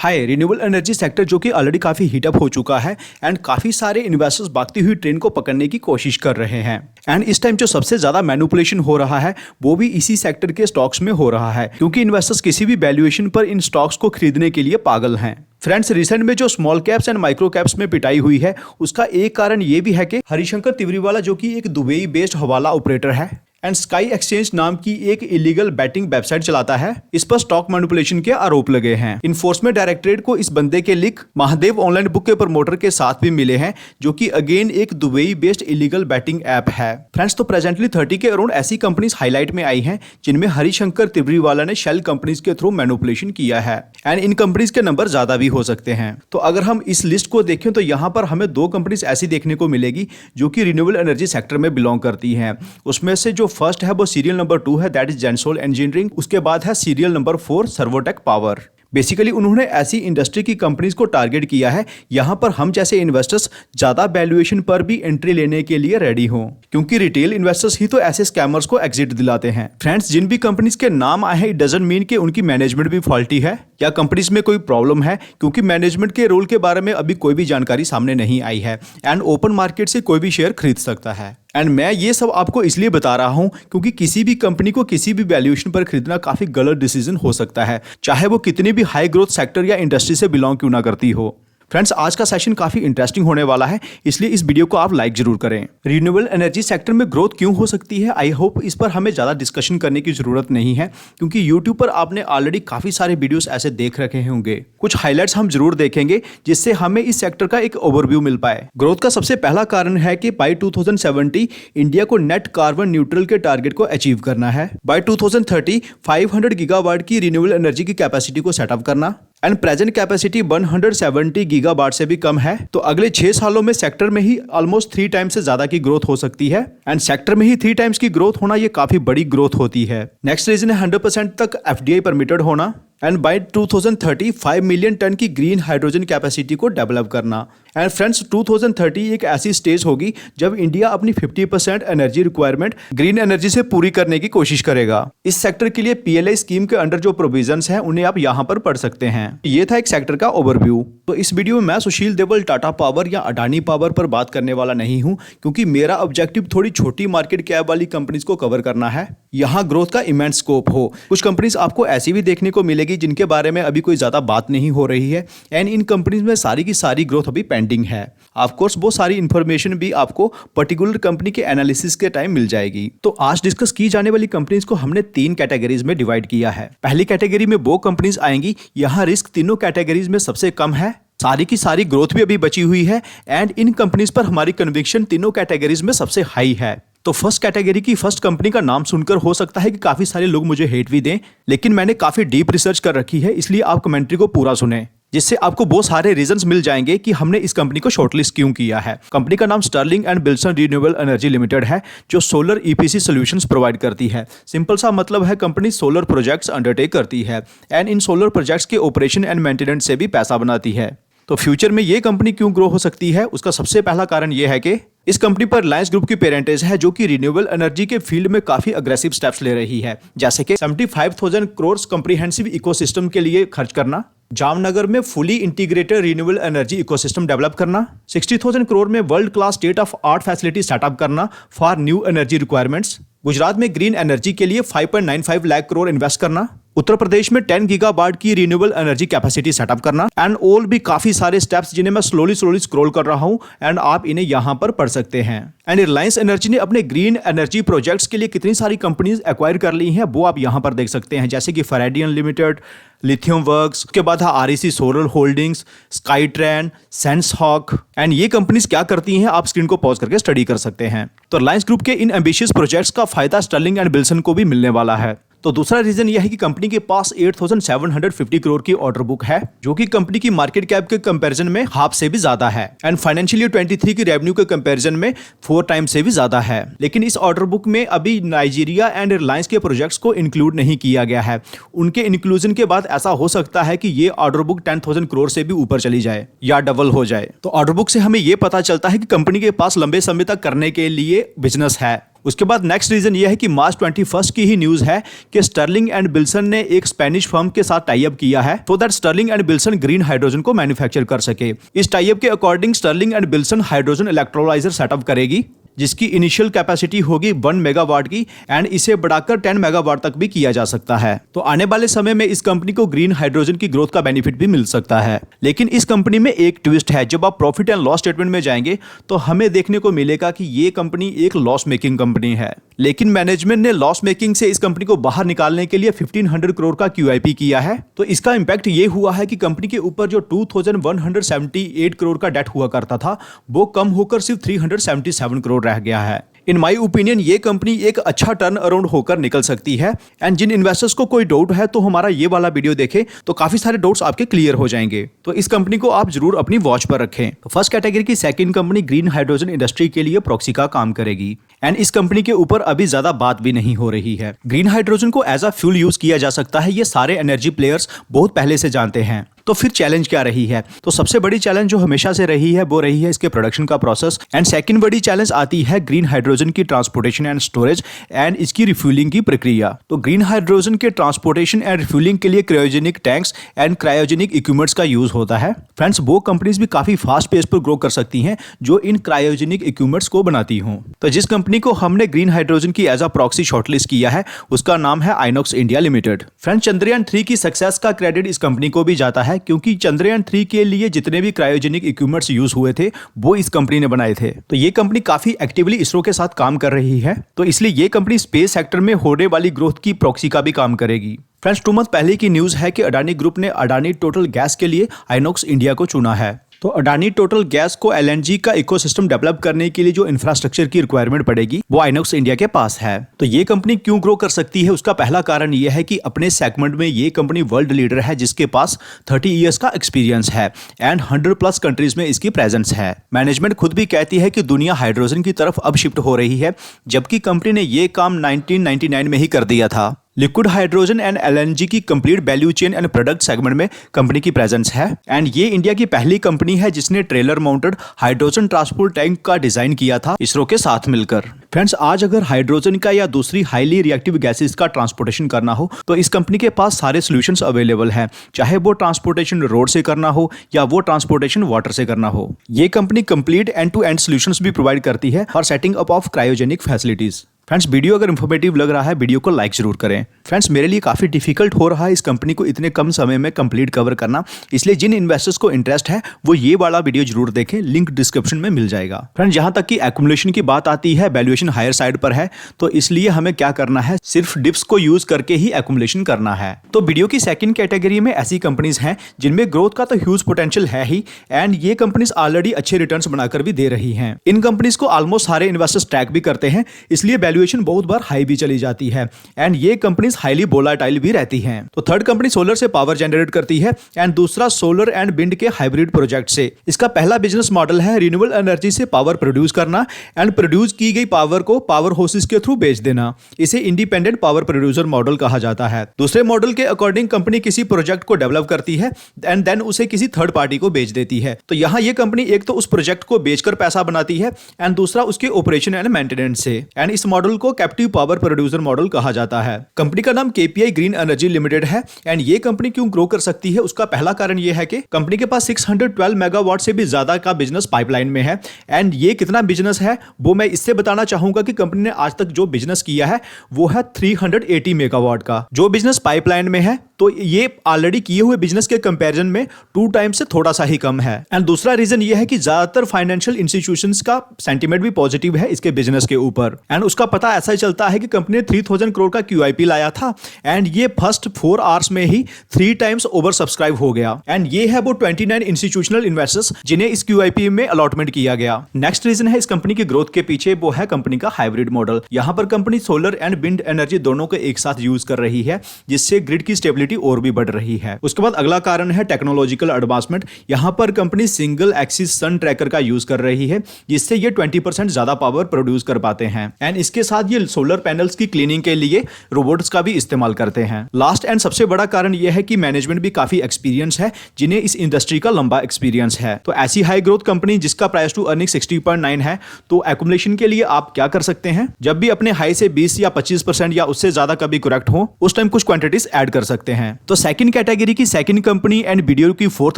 हाय, renewable energy sector जो कि already काफी हीटअप हो चुका है एंड काफी सारे इन्वेस्टर्स भागती हुई ट्रेन को पकड़ने की कोशिश कर रहे हैं। एंड इस टाइम जो सबसे ज्यादा मैनिपुलेशन हो रहा है वो भी इसी सेक्टर के स्टॉक्स में हो रहा है, क्योंकि इन्वेस्टर्स किसी भी वैल्यूएशन पर इन स्टॉक्स को खरीदने के लिए पागल हैं। फ्रेंड्स, रिसेंट में जो small caps and micro caps में पिटाई हुई है उसका एक कारण ये भी है कि हरिशंकर तिवारीवाला जो कि एक दुबई बेस्ड हवाला ऑपरेटर है एंड स्काई एक्सचेंज नाम की एक इलीगल बैटिंग वेबसाइट चलाता है, इस पर स्टॉक मैनिपुलेशन के आरोप लगे हैं। इन्फोर्समेंट डायरेक्टरेट को इस बंदे के लिंक महादेव ऑनलाइन बुक के प्रमोटर के साथ भी मिले हैं, जो कि अगेन एक Dubai based illegal batting app है। फ्रेंड्स, तो प्रेजेंटली 30 के अराउंड ऐसी कंपनीज हाईलाइट में आई हैं जिनमें हरिशंकर तिवारीवाला ने शेल कंपनीज के थ्रू मैनिपुलेशन किया है एंड इन कंपनीज के नंबर ज्यादा भी हो सकते हैं। तो अगर हम इस लिस्ट को देखें तो यहाँ पर हमें दो कंपनीज ऐसी देखने को मिलेगी जो कि रिन्यूएबल एनर्जी सेक्टर में बिलोंग करती हैं। उसमें से जो फर्स्ट है वो सीरियल नंबर 2 है, दैट इज जेंसोल इंजीनियरिंग। उसके बाद है serial number 4 Servotech power. Basically उन्होंने ऐसी इंडस्ट्री की कंपनीज को टारगेट किया है यहां पर हम जैसे इन्वेस्टर्स ज्यादा वैल्यूएशन पर भी एंट्री लेने के लिए रेडी हों, क्योंकि रिटेल इन्वेस्टर्स ही तो ऐसे स्कैमर्स को एग्जिट दिलाते हैं। फ्रेंड्स, जिन भी कंपनीज के नाम आए हैं इट डजंट मीन कि उनकी मैनेजमेंट भी फॉल्टी है या कंपनीज में कोई प्रॉब्लम है, क्योंकि मैनेजमेंट के रोल के बारे में अभी कोई भी जानकारी सामने नहीं आई है एंड ओपन मार्केट से कोई भी शेयर खरीद सकता है। एंड मैं ये सब आपको इसलिए बता रहा हूं क्योंकि किसी भी कंपनी को किसी भी वैल्यूएशन पर खरीदना काफी गलत डिसीजन हो सकता है, चाहे वो कितनी भी हाई ग्रोथ सेक्टर या इंडस्ट्री से बिलोंग क्यों ना करती हो। फ्रेंड्स, आज का सेशन काफी इंटरेस्टिंग होने वाला है, इसलिए इस वीडियो को आप लाइक जरूर करें। रिन्यूएबल एनर्जी सेक्टर में ग्रोथ क्यों हो सकती है, आई होप इस पर हमें ज्यादा डिस्कशन करने की जरूरत नहीं है, क्योंकि यूट्यूब पर आपने ऑलरेडी काफी सारे वीडियोस ऐसे देख रखे होंगे। कुछ हाईलाइट्स हम जरूर देखेंगे जिससे हमें इस सेक्टर का एक ओवरव्यू मिल पाए। ग्रोथ का सबसे पहला कारण है कि बाय 2070 इंडिया को नेट कार्बन न्यूट्रल के टारगेट को अचीव करना है। बाय 2030 500 गीगावाट की रिन्यूएबल एनर्जी की कैपेसिटी को सेटअप करना एंड प्रेजेंट कैपेसिटी 170 गीगावाट से भी कम है। तो अगले 6 सालों में सेक्टर में ही ऑलमोस्ट 3 टाइम्स से ज्यादा की ग्रोथ हो सकती है एंड सेक्टर में ही 3 टाइम्स की ग्रोथ होना ये काफी बड़ी ग्रोथ होती है। नेक्स्ट रीजन है 100% तक एफडीआई परमिटेड होना एंड बाय 2030 5 मिलियन टन की ग्रीन हाइड्रोजन कैपेसिटी को डेवलप करना। एंड फ्रेंड्स, 2030 एक ऐसी स्टेज होगी जब इंडिया अपनी 50% एनर्जी रिक्वायरमेंट ग्रीन एनर्जी से पूरी करने की कोशिश करेगा। इस सेक्टर के लिए पीएलआई स्कीम के अंडर जो प्रोविजंस हैं उन्हें आप यहाँ पर पढ़ सकते हैं। ये था एक सेक्टर का ओवरव्यू। तो इस वीडियो में मैं सुशील देवल टाटा पावर या अडानी पावर पर बात करने वाला नहीं हूँ, क्योंकि मेरा ऑब्जेक्टिव थोड़ी छोटी मार्केट कैप वाली कंपनीज को कवर करना है, यहाँ ग्रोथ का इमेंस स्कोप हो। कुछ कंपनीज आपको ऐसी भी देखने को मिलेगी जिनके बारे में अभी कोई ज्यादा बात नहीं हो रही है एंड इन कंपनीज में सारी की सारी ग्रोथ अभी पेंडिंग है। ऑफ कोर्स वो सारी इंफॉर्मेशन भी आपको पर्टिकुलर कंपनी के एनालिसिस के टाइम मिल जाएगी। तो आज डिस्कस की जाने वाली कंपनीज को हमने 3 कैटेगरीज में डिवाइड किया है। पहली कैटेगरी में वो कंपनीज आएंगी यहाँ रिस्क तीनों कैटेगरीज में सबसे कम है, सारी की सारी ग्रोथ भी अभी बची हुई है एंड इन कंपनीज पर हमारी कन्विक्शन तीनों कैटेगरीज में सबसे हाई है। तो फर्स्ट कैटेगरी की फर्स्ट कंपनी का नाम सुनकर हो सकता है कि काफी सारे लोग मुझे हेट भी दें, लेकिन मैंने काफी डीप रिसर्च कर रखी है, इसलिए आप कमेंट्री को पूरा सुने, जिससे आपको बहुत सारे रीजंस मिल जाएंगे कि हमने इस कंपनी को शॉर्टलिस्ट क्यों किया है। कंपनी का नाम Sterling and Wilson renewable Energy Limited है, जो सोलर ईपीसी सॉल्यूशंस प्रोवाइड करती है। सिंपल सा मतलब है कंपनी सोलर प्रोजेक्ट्स अंडरटेक करती है एंड इन सोलर प्रोजेक्ट्स के ऑपरेशन एंड मेंटेनेंस से भी पैसा बनाती है। तो फ्यूचर में ये कंपनी क्यों ग्रो हो सकती है, उसका सबसे पहला कारण ये है कि इस कंपनी पर रिलायंस ग्रुप की पेरेंटेज है, जो कि रिन्यूएबल एनर्जी के फील्ड में काफी अग्रेसिव स्टेप्स ले रही है, जैसे कि 75,000 करोड़ कॉम्प्रिहेंसिव इकोसिस्टम के लिए खर्च करना, जामनगर में fully integrated renewable energy ecosystem develop करना, 60,000 करोड़ में world class state of art facility setup करना for new energy requirements, Gujarat में ग्रीन एनर्जी के लिए 5.95 लाख करोड़ इन्वेस्ट करना, उत्तर प्रदेश में 10 गीगावाट की रिन्यूएबल एनर्जी कैपेसिटी सेटअप करना एंड ऑल भी काफी सारे स्टेप्स जिन्हें मैं स्लोली स्क्रॉल कर रहा हूं एंड आप इन्हें यहां पर पढ़ सकते हैं। एंड रिलायंस एनर्जी ने अपने ग्रीन एनर्जी प्रोजेक्ट्स के लिए कितनी सारी कंपनीज एक्वायर कर ली हैं वो आप यहां पर देख सकते हैं, जैसे कि फेरेडियन लिमिटेड, लिथियम वर्क्स, उसके बाद REC solar holdings, Skytran, SenseHawk. And ये कंपनीज क्या करती हैं आप स्क्रीन को पॉज करके स्टडी कर सकते हैं। तो रिलायंस ग्रुप के इन एम्बिशियस प्रोजेक्ट्स का फायदा स्टर्लिंग एंड विल्सन को भी मिलने वाला है। तो दूसरा रीजन यह है कि कंपनी के पास 8,750 करोड़ की ऑर्डर बुक है, जो कि कंपनी की मार्केट कैप के कंपैरिजन में हाफ से भी ज्यादा है एंड फाइनेंशियल ईयर 23 की रेवेन्यू के कंपैरिजन में 4 टाइम्स से भी ज्यादा है। लेकिन इस ऑर्डर बुक में अभी नाइजीरिया एंड रिलायंस के प्रोजेक्ट्स को इंक्लूड नहीं किया गया है। उनके इंक्लूजन के बाद ऐसा हो सकता है कि ये ऑर्डर बुक 10,000 करोड़ से भी ऊपर चली जाए या डबल हो जाए। तो ऑर्डर बुक से हमें यह पता चलता है कि कंपनी के पास लंबे समय तक करने के लिए बिजनेस है। उसके बाद नेक्स्ट रीजन ये है कि मार्च 21 की ही न्यूज है कि स्टर्लिंग एंड विल्सन ने एक स्पेनिश फर्म के साथ टाई अप किया है so that Sterling and Wilson green hydrogen को मैन्युफैक्चर कर सके। इस टाई अप के according Sterling and Wilson hydrogen electrolyser setup करेगी जिसकी इनिशियल कैपेसिटी होगी 1 मेगावाट की एंड इसे बढ़ाकर 10 मेगावाट तक भी किया जा सकता है। तो आने वाले समय में इस कंपनी को ग्रीन हाइड्रोजन की ग्रोथ का बेनिफिट भी मिल सकता है। लेकिन इस कंपनी में एक ट्विस्ट है, जब आप प्रॉफिट एंड लॉस स्टेटमेंट में जाएंगे तो हमें देखने को मिलेगा कि ये कंपनी एक लॉस मेकिंग कंपनी है, लेकिन मैनेजमेंट ने लॉस मेकिंग से इस कंपनी को बाहर निकालने के लिए 1500 करोड़ का QIP किया है। तो इसका इंपैक्ट ये हुआ है कि कंपनी के ऊपर जो 2178 करोड़ का डेट हुआ करता था वो कम होकर सिर्फ 377 करोड़ रह गया है। इन माई ओपिनियन ये कंपनी एक अच्छा टर्न अराउंड होकर निकल सकती है एंड जिन इन्वेस्टर्स को कोई डाउट है तो हमारा ये वाला वीडियो देखें तो काफी सारे डाउट्स आपके क्लियर हो जाएंगे। तो इस कंपनी को आप जरूर अपनी वॉच पर रखें। तो फर्स्ट कैटेगरी की second company green hydrogen industry के लिए प्रॉक्सी का काम करेगी एंड इस कंपनी के ऊपर अभी ज्यादा बात भी नहीं हो रही है। ग्रीन हाइड्रोजन को एज अ फ्यूल यूज किया जा सकता है, ये सारे एनर्जी प्लेयर्स बहुत पहले से जानते हैं। तो फिर चैलेंज क्या रही है? तो सबसे बड़ी चैलेंज जो हमेशा से रही है वो रही है इसके प्रोडक्शन का प्रोसेस एंड सेकंड बड़ी चैलेंज आती है ग्रीन हाइड्रोजन की ट्रांसपोर्टेशन एंड स्टोरेज एंड इसकी रिफ्यूलिंग की प्रक्रिया। तो ग्रीन हाइड्रोजन के ट्रांसपोर्टेशन एंड रिफ्यूलिंग के लिए cryogenic tanks and cryogenic equipments का यूज होता है। फ्रेंड्स, वो कंपनीज भी काफी फास्ट पेस पर ग्रो कर सकती हैं जो इन क्रायोजेनिक इक्विपमेंट्स को बनाती हों। तो जिस कंपनी को हमने ग्रीन हाइड्रोजन की एज अ प्रॉक्सी शॉर्टलिस्ट किया है उसका नाम है Inox India limited. Friends, Chandrayaan 3 की सक्सेस का क्रेडिट इस कंपनी को भी जाता है क्योंकि चंद्रयान 3 के लिए जितने भी क्रायोजेनिक इक्विपमेंट्स यूज हुए थे वो इस कंपनी ने बनाए थे। तो ये कंपनी काफी एक्टिवली इसरो के साथ काम कर रही है, तो इसलिए ये कंपनी स्पेस सेक्टर में होने वाली ग्रोथ की प्रॉक्सी का भी काम करेगी। फ्रेंड्स, 2 मंथ पहले की न्यूज है कि अडानी ग्रुप ने अडानी टोटल गैस के लिए आइनॉक्स इंडिया को चुना है। तो अडानी टोटल गैस को LNG का इकोसिस्टम डेवलप करने के लिए जो इंफ्रास्ट्रक्चर की रिक्वायरमेंट पड़ेगी वो आइनॉक्स इंडिया के पास है। तो ये कंपनी क्यों ग्रो कर सकती है? उसका पहला कारण ये है कि अपने सेगमेंट में ये कंपनी वर्ल्ड लीडर है जिसके पास 30 इयर्स का एक्सपीरियंस है एंड 100+ कंट्रीज में इसकी प्रेजेंस है। मैनेजमेंट खुद भी कहती है कि दुनिया हाइड्रोजन की तरफ अब शिफ्ट हो रही है, जबकि कंपनी ने ये काम 1999 में ही कर दिया था। लिक्विड हाइड्रोजन एंड LNG की complete value chain and product segment में कंपनी की प्रेजेंस है एंड ये इंडिया की पहली कंपनी है जिसने trailer mounted hydrogen transport tank का डिजाइन किया था इसरो के साथ मिलकर। फ्रेंड्स, आज अगर हाइड्रोजन का या दूसरी हाईली रिएक्टिव गैसेस का ट्रांसपोर्टेशन करना हो तो इस कंपनी के पास सारे सॉल्यूशंस अवेलेबल हैं, चाहे वो ट्रांसपोर्टेशन रोड से करना हो या वो ट्रांसपोर्टेशन वाटर से करना हो। ये company complete end to end solutions भी प्रोवाइड करती है for setting up of cryogenic facilities. Friends, video अगर इन्फॉर्मेटिव लग रहा है वीडियो को लाइक जरूर करें। फ्रेंड्स, मेरे लिए काफी डिफिकल्ट हो रहा है इस कंपनी को इतने कम समय में कंप्लीट कवर करना, इसलिए जिन इन्वेस्टर्स को इंटरेस्ट है वो ये वाला वीडियो जरूर देखें, लिंक डिस्क्रिप्शन में मिल जाएगा। फ्रेंड्स, जहां तक कि एक्युमुलेशन की बात आती है वैल्यूएशन हायर साइड पर है, तो इसलिए हमें क्या करना है, सिर्फ डिप्स को यूज करके ही एक्युमुलेशन करना है। तो वीडियो की सेकंड कैटेगरी में ऐसी कंपनीज हैं जिनमें ग्रोथ का तो ह्यूज पोटेंशियल है ही एंड ये कंपनीज ऑलरेडी अच्छे रिटर्न्स बनाकर भी दे रही हैं। इन कंपनीज को ऑलमोस्ट सारे इन्वेस्टर्स ट्रैक भी करते हैं, इसलिए वैल्यूएशन बहुत बार हाई भी चली जाती है एंड ये कंपनीज हाईली वोलाटाइल भी रहती हैं। तो थर्ड कंपनी सोलर से पावर जनरेट करती है एंड दूसरा सोलर एंड विंड के हाइब्रिड प्रोजेक्ट से। इसका पहला बिजनेस मॉडल है रिन्यूएबल एनर्जी से पावर प्रोड्यूस करना एंड प्रोड्यूस की गई पावर को पावर हाउसेस के थ्रू बेच देना। इसे इंडिपेंडेंट पावर प्रोड्यूसर मॉडल कहा जाता है। दूसरे मॉडल के अकॉर्डिंग कंपनी किसी प्रोजेक्ट को डेवलप करती है एंड देन उसे किसी थर्ड पार्टी को बेच देती है। तो यहां ये कंपनी एक तो उस प्रोजेक्ट को बेचकर पैसा बनाती है एंड दूसरा उसके ऑपरेशन एंड मेंटेनेंस से एंड इस मॉडल को कैप्टिव पावर प्रोड्यूसर मॉडल कहा जाता है। कंपनी का नाम KPI ग्रीन एनर्जी लिमिटेड है एंड ये कंपनी क्यों ग्रो कर सकती है उसका पहला कारण ये है कि कंपनी के पास 612 मेगावाट से भी ज्यादा का बिजनेस पाइपलाइन में है एंड ये कितना बिजनेस है वो मैं इससे बताना चाहूंगा कि कंपनी ने आज तक जो बिजनेस किया है वो है 380 मेगावाट का। जो बिजनेस पाइपलाइन में है तो ये ऑलरेडी किए हुए बिजनेस के कंपैरिजन में 2 टाइम्स से थोड़ा सा ही कम है एंड दूसरा रीजन ये है कि ज्यादातर फाइनेंशियल इंस्टीट्यूशंस का सेंटीमेंट भी पॉजिटिव है इसके बिजनेस के ऊपर एंड उसका पता ऐसा ही चलता है कि कंपनी ने 3000 करोड़ का QIP लाया था एंड ये फर्स्ट 4 आवर्स में ही 3 टाइम्स ओवर सब्सक्राइब हो गया एंड ये है वो 29 इंस्टीट्यूशनल इन्वेस्टर्स जिन्हें इस QIP में अलॉटमेंट किया गया। नेक्स्ट रीजन है इस कंपनी की ग्रोथ के पीछे वो है कंपनी का हाइब्रिड मॉडल। यहां पर company solar and wind energy दोनों को एक साथ यूज कर रही है जिससे ग्रिड की स्टेबिलिटी मोबिलिटी और भी बढ़ रही है। उसके बाद अगला कारण है टेक्नोलॉजिकल एडवांसमेंट। यहाँ पर कंपनी सिंगल एक्सिस सन ट्रैकर का यूज कर रही है, जिससे ये 20% ज्यादा पावर प्रोड्यूस कर पाते हैं। एंड इसके साथ ये सोलर पैनल्स की क्लीनिंग के लिए रोबोट्स का भी इस्तेमाल करते हैं। लास्ट एंड सबसे बड़ा कारण यह है कि मैनेजमेंट भी काफी एक्सपीरियंस है, जिन्हें इस इंडस्ट्री का लंबा एक्सपीरियंस है। तो ऐसी हाई ग्रोथ कंपनी जिसका प्राइस टू अर्निंग 60.9 है, तो एक्युमुलेशन के लिए आप क्या कर सकते हैं, जब भी अपने हाई से 20 या 25% या उससे ज्यादा कभी करेक्ट हो, उस टाइम कुछ क्वांटिटीज ऐड कर सकते हैं। तो सेकंड कैटेगरी की सेकंड कंपनी एंड वीडियो की फोर्थ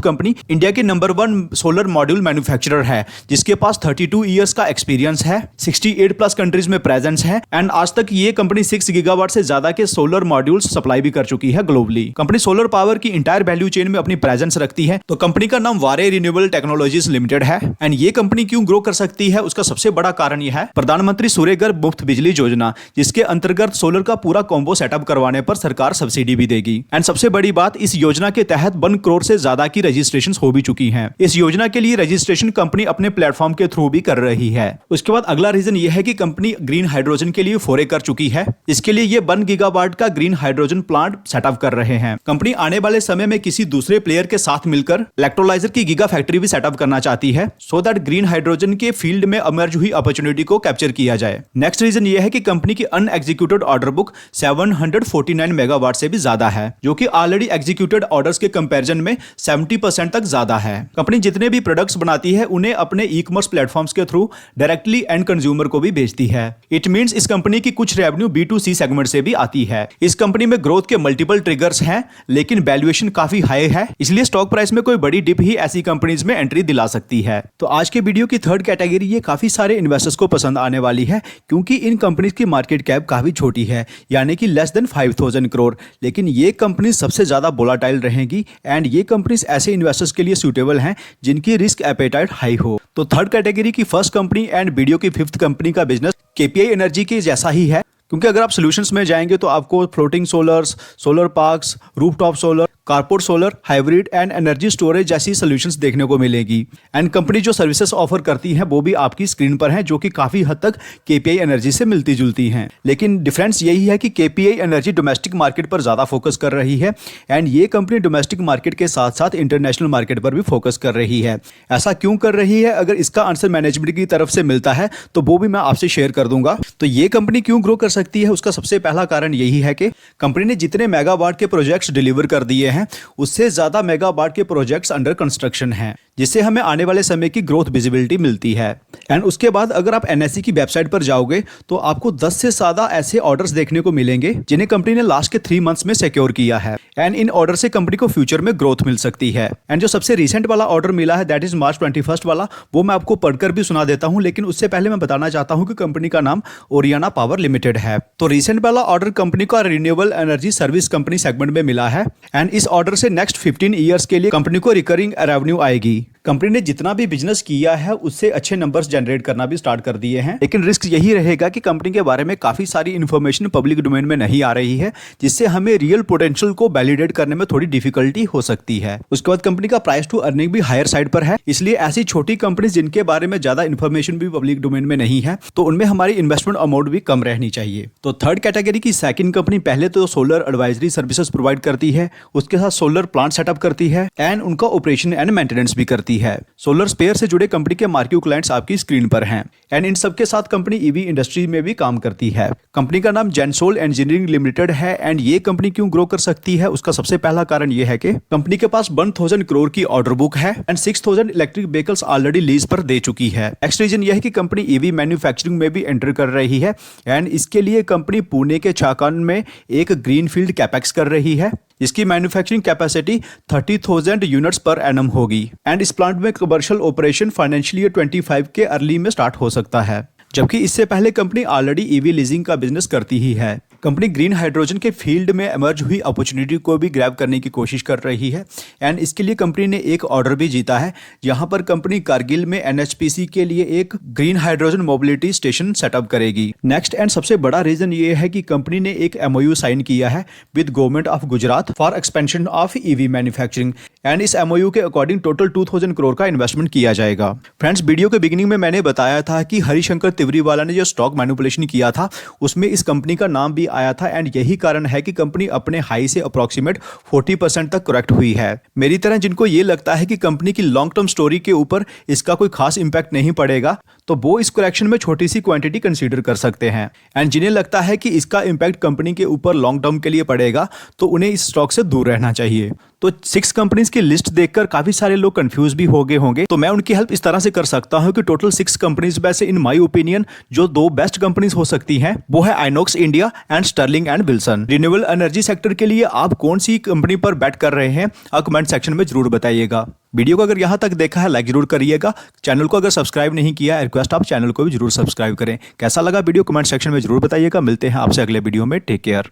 कंपनी इंडिया के नंबर 1 सोलर मॉड्यूल मैन्युफैक्चरर है, जिसके पास 32 इयर्स का एक्सपीरियंस है, 68 प्लस कंट्रीज में प्रेजेंस है एंड आज तक ये कंपनी 6 गीगावाट से ज्यादा के सोलर मॉड्यूल्स सप्लाई भी कर चुकी है ग्लोबली। कंपनी सोलर पावर की इंटायर वैल्यू चेन में अपनी प्रेजेंस रखती है। तो कंपनी का नाम वारे रिन्यूएबल टेक्नोलॉजीज लिमिटेड है। एंड ये कंपनी क्यों ग्रो कर सकती है, उसका सबसे बड़ा कारण यह है प्रधानमंत्री सूर्यघर मुफ्त बिजली योजना, जिसके अंतर्गत सोलर का पूरा कॉम्बो सेटअप करवाने पर सरकार सब्सिडी भी देगी। एंड सबसे बड़ी बात, इस योजना के तहत 1 करोड़ से ज्यादा की रजिस्ट्रेशन हो भी चुकी है। इस योजना के लिए रजिस्ट्रेशन कंपनी अपने प्लेटफॉर्म के थ्रू भी कर रही है। उसके बाद अगला रीजन यह है कि कंपनी ग्रीन हाइड्रोजन के लिए फोरे कर चुकी है। इसके लिए ये 1 गीगावाट का ग्रीन हाइड्रोजन प्लांट सेटअप कर रहे हैं। कंपनी आने वाले समय में किसी दूसरे प्लेयर के साथ मिलकर इलेक्ट्रोलाइजर की गीगा फैक्ट्री भी सेटअप करना चाहती है, सो दैट ग्रीन हाइड्रोजन के फील्ड में इमर्ज हुई अपॉर्चुनिटी को कैप्चर किया जाए। नेक्स्ट रीजन यह है कि कंपनी की अनएग्जीक्यूटेड ऑर्डर बुक 749 मेगावाट से भी ज्यादा है, जो कि ऑलरेडी एग्जीक्यूटेड ऑर्डर्स के कंपैरिजन में 70% तक ज्यादा है। कंपनी जितने भी प्रोडक्ट्स बनाती है उन्हें अपने ई कॉमर्स प्लेटफॉर्म्स के थ्रू डायरेक्टली एंड कंज्यूमर को भी बेचती है। इट मींस इस कंपनी की कुछ रेवेन्यू B2C सेगमेंट से भी आती है। इस कंपनी में ग्रोथ के मल्टीपल ट्रिगर्स हैं, लेकिन वैल्यूएशन काफी हाई है, इसलिए स्टॉक प्राइस में कोई बड़ी डिप ही ऐसी कंपनीज में एंट्री दिला सकती है। तो आज के वीडियो की थर्ड कैटेगरी ये काफी सारे इन्वेस्टर्स को पसंद आने वाली है, क्योंकि इन कंपनीज की मार्केट कैप काफी छोटी है, यानी कि लेस देन 5000 करोड़, लेकिन ये कंपनी सबसे ज्यादा वोलेटाइल रहेगी एंड ये कंपनीज ऐसे इन्वेस्टर्स के लिए सूटेबल हैं जिनकी रिस्क एपेटाइट हाई हो। तो थर्ड कैटेगरी की फर्स्ट कंपनी एंड वीडियो की फिफ्थ कंपनी का बिजनेस KPI एनर्जी के जैसा ही है, क्योंकि अगर आप सॉल्यूशंस में जाएंगे तो आपको floating scholars, solar parks, rooftop solar, corporate solar, hybrid and energy storage जैसी सॉल्यूशंस देखने को मिलेगी। एंड कंपनी जो सर्विसेज ऑफर करती है वो भी आपकी स्क्रीन पर है, जो कि काफी हद तक KPI एनर्जी से मिलती जुलती हैं। लेकिन डिफरेंस यही है कि KPI एनर्जी डोमेस्टिक मार्केट पर ज्यादा फोकस कर रही है एंड ये कंपनी डोमेस्टिक मार्केट के साथ साथ इंटरनेशनल मार्केट पर भी फोकस कर रही है। ऐसा क्यों कर रही है, अगर इसका आंसर मैनेजमेंट की तरफ से मिलता है तो वो भी मैं आपसे शेयर कर दूंगा। तो ये कंपनी क्यों ग्रो कर सकती है, उसका सबसे पहला कारण यही है कि कंपनी ने जितने मेगावाट के प्रोजेक्ट्स डिलीवर कर दिए हैं, उससे ज्यादा मेगावाट के प्रोजेक्ट्स अंडर कंस्ट्रक्शन हैं, जिससे हमें आने वाले समय की ग्रोथ विजिबिलिटी मिलती है। एंड उसके बाद अगर आप NSE की वेबसाइट पर जाओगे तो आपको 10 से ज्यादा ऐसे ऑर्डर्स देखने को मिलेंगे जिन्हें कंपनी ने लास्ट के 3 मंथ्स में सिक्योर किया है एंड इन ऑर्डर से कंपनी को फ्यूचर में ग्रोथ मिल सकती है। एंड जो सबसे रिसेंट वाला ऑर्डर मिला है, दैट इज मार्च 21 वाला, वो मैं आपको पढ़कर भी सुना देता हूं, लेकिन उससे पहले मैं बताना चाहता हूं कि कंपनी का नाम ओरियाना पावर लिमिटेड है। तो रिसेंट वाला ऑर्डर कंपनी का renewable energy service company segment में मिला है एंड इस ऑर्डर से नेक्स्ट 15 ईयर्स के लिए कंपनी को रिकरिंग रेवेन्यू आएगी। कंपनी ने जितना भी बिजनेस किया है उससे अच्छे नंबर्स जनरेट करना भी स्टार्ट कर दिए हैं, लेकिन रिस्क यही रहेगा कि कंपनी के बारे में काफी सारी इंफॉर्मेशन पब्लिक डोमेन में नहीं आ रही है, जिससे हमें रियल पोटेंशियल को वैलिडेट करने में थोड़ी डिफिकल्टी हो सकती है। उसके बाद कंपनी का प्राइस टू अर्निंग भी हायर साइड पर है, इसलिए ऐसी छोटी कंपनी जिनके बारे में ज्यादा इंफॉर्मेशन भी पब्लिक डोमेन में नहीं है, तो उनमें हमारी इन्वेस्टमेंट अमाउंट भी कम रहनी चाहिए। तो थर्ड कैटेगरी की सेकंड कंपनी पहले तो सोलर एडवाइजरी सर्विसेज प्रोवाइड करती है, उसके साथ सोलर प्लांट सेटअप करती है एंड उनका ऑपरेशन एंड मेंटेनेंस भी करती है। सोलर स्पेयर से जुड़े कंपनी के मार्क्यू क्लाइंट्स आपकी स्क्रीन पर हैं एंड इन सबके साथ कंपनी EV इंडस्ट्री में भी काम करती है। कंपनी का नाम जेनसोल इंजीनियरिंग लिमिटेड है एंड ये कंपनी क्यों ग्रो कर सकती है, उसका सबसे पहला कारण ये है कि कंपनी के पास 1000 करोड़ की ऑर्डर बुक है and 6000 electric vehicles already lease पर दे चुकी है। नेक्स्ट रीजन यह है कि कंपनी EV मैन्युफैक्चरिंग में भी एंटर कर रही है एंड इसके लिए कंपनी पुणे के चाकान में एक ग्रीनफील्ड कैपेक्स कर रही है, इसकी manufacturing capacity 30,000 units per annum होगी एंड इस प्लांट में कमर्शियल ऑपरेशन फाइनेंशियल ईयर 25 के अर्ली में स्टार्ट हो सकता है, जबकि इससे पहले कंपनी ऑलरेडी EV लीजिंग का बिजनेस करती ही है। कंपनी ग्रीन हाइड्रोजन के फील्ड में इमर्ज हुई अपॉर्चुनिटी को भी ग्रैब करने की कोशिश कर रही है एंड इसके लिए कंपनी ने एक ऑर्डर भी जीता है, जहां पर कंपनी कारगिल में NHPC के लिए एक green hydrogen mobility station setup करेगी। नेक्स्ट एंड सबसे बड़ा रीजन ये है कि कंपनी ने एक MOU साइन किया है with government of Gujarat for expansion of EV manufacturing and इस MOU के अकॉर्डिंग टोटल 2000 करोड़ का इन्वेस्टमेंट किया जाएगा। फ्रेंड्स, वीडियो के बिगिनिंग में मैंने बताया था कि हरिशंकर तिवरीवाला ने जो स्टॉक मैनिपुलेशन किया था उसमें इस कंपनी का नाम भी आया था एंड यही कारण है कि कंपनी अपने हाई से अप्रॉक्सीमेट 40% तक करेक्ट हुई है। मेरी तरह जिनको ये लगता है कि कंपनी की लॉन्ग टर्म स्टोरी के ऊपर इसका कोई खास इंपैक्ट नहीं पड़ेगा, तो वो इस करेक्शन में छोटी सी क्वांटिटी कंसीडर कर सकते हैं। एंड जिन्हें लगता है कि इसका इंपैक्ट कंपनी के ऊपर लॉन्ग टर्म के लिए पड़ेगा, तो उन्हें इस स्टॉक से दूर रहना चाहिए। तो 6 कंपनीज की लिस्ट देखकर काफी सारे लोग कंफ्यूज भी हो गए होंगे, तो मैं उनकी हेल्प इस तरह से कर सकता हूं कि टोटल 6 कंपनीज में से इन माय ओपिनियन जो 2 बेस्ट कंपनीज हो सकती हैं वो है Inox India and Sterling and Wilson. Renewable energy sector के लिए आप कौन सी कंपनी पर बेट कर रहे हैं, कमेंट सेक्शन में जरूर बताइएगा। वीडियो को अगर यहां तक देखा है लाइक जरूर करिएगा। चैनल को अगर सब्सक्राइब नहीं किया है, रिक्वेस्ट आप चैनल को भी जरूर सब्सक्राइब करें। कैसा लगा वीडियो कमेंट सेक्शन में जरूर बताइएगा। मिलते हैं आपसे अगले वीडियो में। Take care.